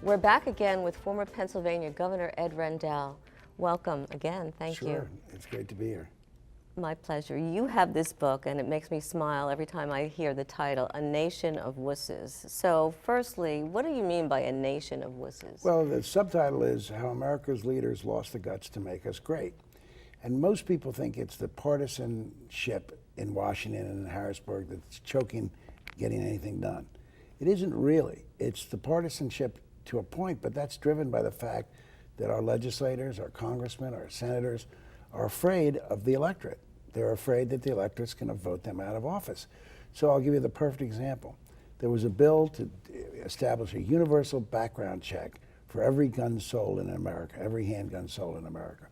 We're back again with former Pennsylvania Governor Ed Rendell. Welcome again. Thank you. Sure, it's great to be here. My pleasure. You have this book, and it makes me smile every time I hear the title, A Nation of Wusses. So, firstly, what do you mean by a nation of wusses? Well, the subtitle is How America's Leaders Lost the Guts to Make Us Great. And most people think it's the partisanship in Washington and in Harrisburg that's choking getting anything done. It isn't really. It's the partisanship to a point, but that's driven by the fact that our legislators, our congressmen, our senators are afraid of the electorate. They're afraid that the electorate's going to vote them out of office. So I'll give you the perfect example. There was a bill to establish a universal background check for every gun sold in America, every handgun sold in America.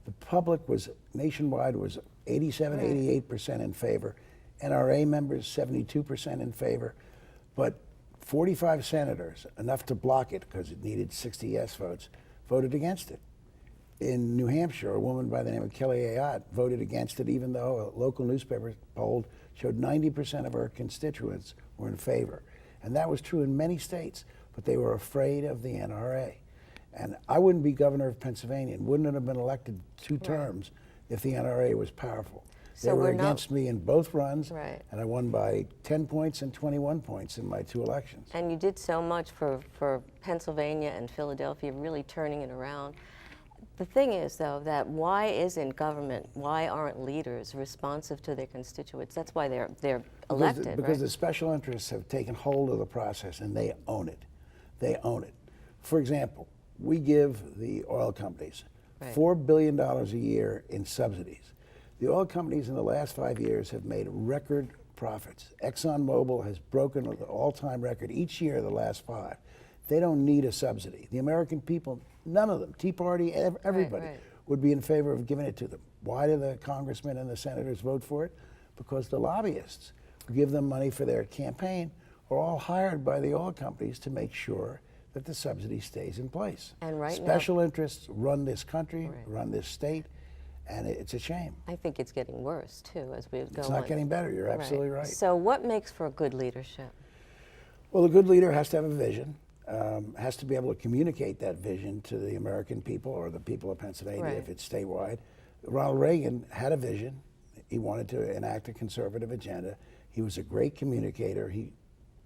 The public was, nationwide, was 87, 88% in favor. NRA members, 72% in favor. But 45 senators, enough to block it because it needed 60 yes votes, voted against it. In New Hampshire, a woman by the name of Kelly Ayotte voted against it, even though a local newspaper poll showed 90% of her constituents were in favor. And that was true in many states, but they were afraid of the NRA. And I wouldn't be governor of Pennsylvania and wouldn't have been elected two terms if the NRA was powerful. So they were against me in both runs, and I won by 10 points and 21 points in my two elections. And you did so much for Pennsylvania and Philadelphia, really turning it around. The thing is, though, that why isn't government, why aren't leaders responsive to their constituents? That's why they're elected, because right? the special interests have taken hold of the process and they own it. They own it. For example, we give the oil companies $4 billion a year in subsidies. The oil companies in the last 5 years have made record profits. ExxonMobil has broken the all-time record each year of the last 5. They don't need a subsidy. The American people, none of them, Tea Party, everybody, would be in favor of giving it to them. Why do the congressmen and the senators vote for it? Because the lobbyists who give them money for their campaign are all hired by the oil companies to make sure that the subsidy stays in place. And special interests run this country, run this state, and it's a shame. I think it's getting worse, too, as we go on. It's not getting better. You're absolutely right. So what makes for good leadership? Well, a good leader has to have a vision, has to be able to communicate that vision to the American people or the people of Pennsylvania if it's statewide. Ronald Reagan had a vision. He wanted to enact a conservative agenda. He was a great communicator. He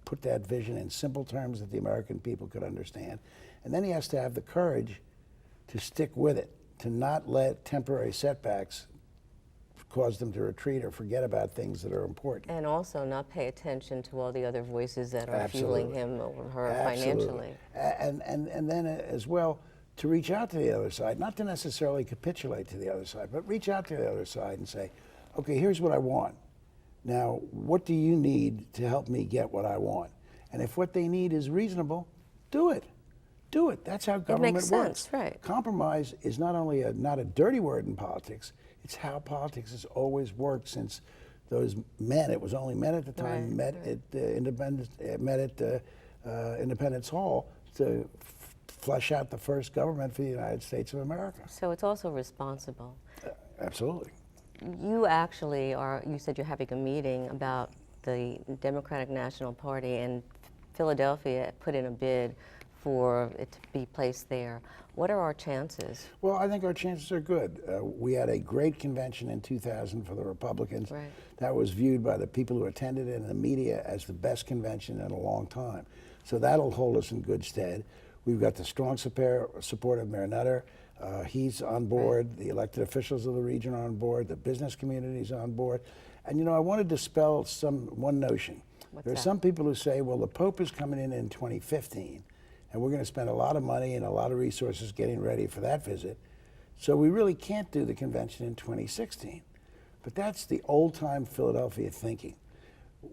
put that vision in simple terms that the American people could understand. And then he has to have the courage to stick with it, to not let temporary setbacks cause them to retreat or forget about things that are important. And also not pay attention to all the other voices that are fueling him or her financially. And then as well, to reach out to the other side, not to necessarily capitulate to the other side, but reach out to the other side and say, okay, here's what I want. Now, what do you need to help me get what I want? And if what they need is reasonable, do it. Do it. That's how government works. It makes sense, right. Compromise is not only not a dirty word in politics, it's how politics has always worked since those men, it was only men at the time, met at Independence Hall to flesh out the first government for the United States of America. So it's also responsible. Absolutely. You actually you said you're having a meeting about the Democratic National Party, and Philadelphia put in a bid for it to be placed there. What are our chances? Well, I think our chances are good. We had a great convention in 2000 for the Republicans. That was viewed by the people who attended it and the media as the best convention in a long time. So that'll hold us in good stead. We've got the strong support of Mayor Nutter. He's on board. The elected officials of the region are on board. The business community is on board. And you know, I want to dispel one notion. There are some people who say, well, the Pope is coming in 2015, and we're going to spend a lot of money and a lot of resources getting ready for that visit. So we really can't do the convention in 2016. But that's the old-time Philadelphia thinking.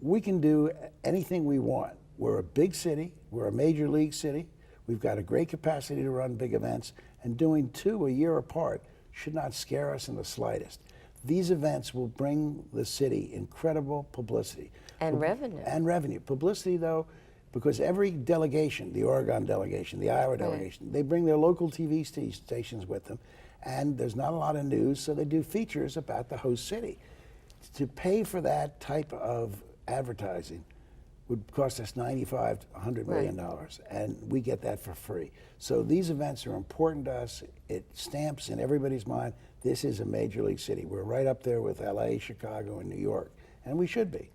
We can do anything we want. We're a big city. We're a major league city. We've got a great capacity to run big events, and doing 2 a year apart should not scare us in the slightest. These events will bring the city incredible publicity. And revenue. And revenue. Publicity, though, because every delegation, the Oregon delegation, the Iowa delegation, they bring their local TV stations with them, and there's not a lot of news, so they do features about the host city. To pay for that type of advertising would cost us $95 to $100 million, and we get that for free. So these events are important to us. It stamps in everybody's mind, this is a major league city. We're right up there with LA, Chicago, and New York, and we should be.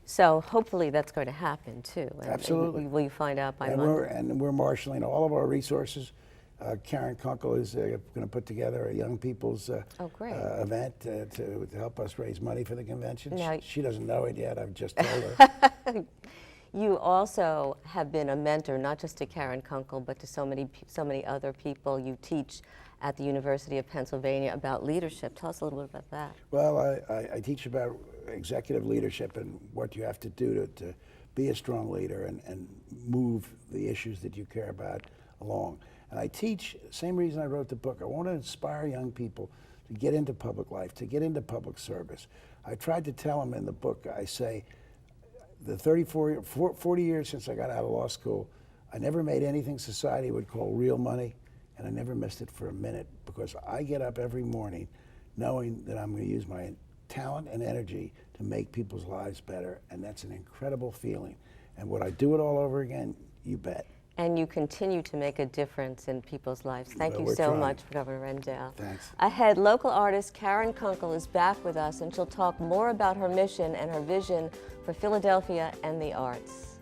So hopefully that's going to happen too. And Absolutely. will you find out by And Monday? we're marshaling all of our resources. Karen Kunkel is going to put together a young people's great. event to help us raise money for the convention. Now- She doesn't know it yet. I've just told her. You also have been a mentor, not just to Karen Kunkel, but to so many other people. You teach at the University of Pennsylvania about leadership. Tell us a little bit about that. Well, I teach about executive leadership and what you have to do to be a strong leader and move the issues that you care about along. And I teach, same reason I wrote the book. I want to inspire young people to get into public life, to get into public service. I tried to tell them in the book, I say, the 40 years since I got out of law school, I never made anything society would call real money, and I never missed it for a minute, because I get up every morning knowing that I'm going to use my talent and energy to make people's lives better, and that's an incredible feeling. And would I do it all over again? You bet. And you continue to make a difference in people's lives. Thank Well, you we're so trying. much, Governor Rendell. Thanks. Ahead, local artist Karen Kunkel is back with us, and she'll talk more about her mission and her vision for Philadelphia and the arts.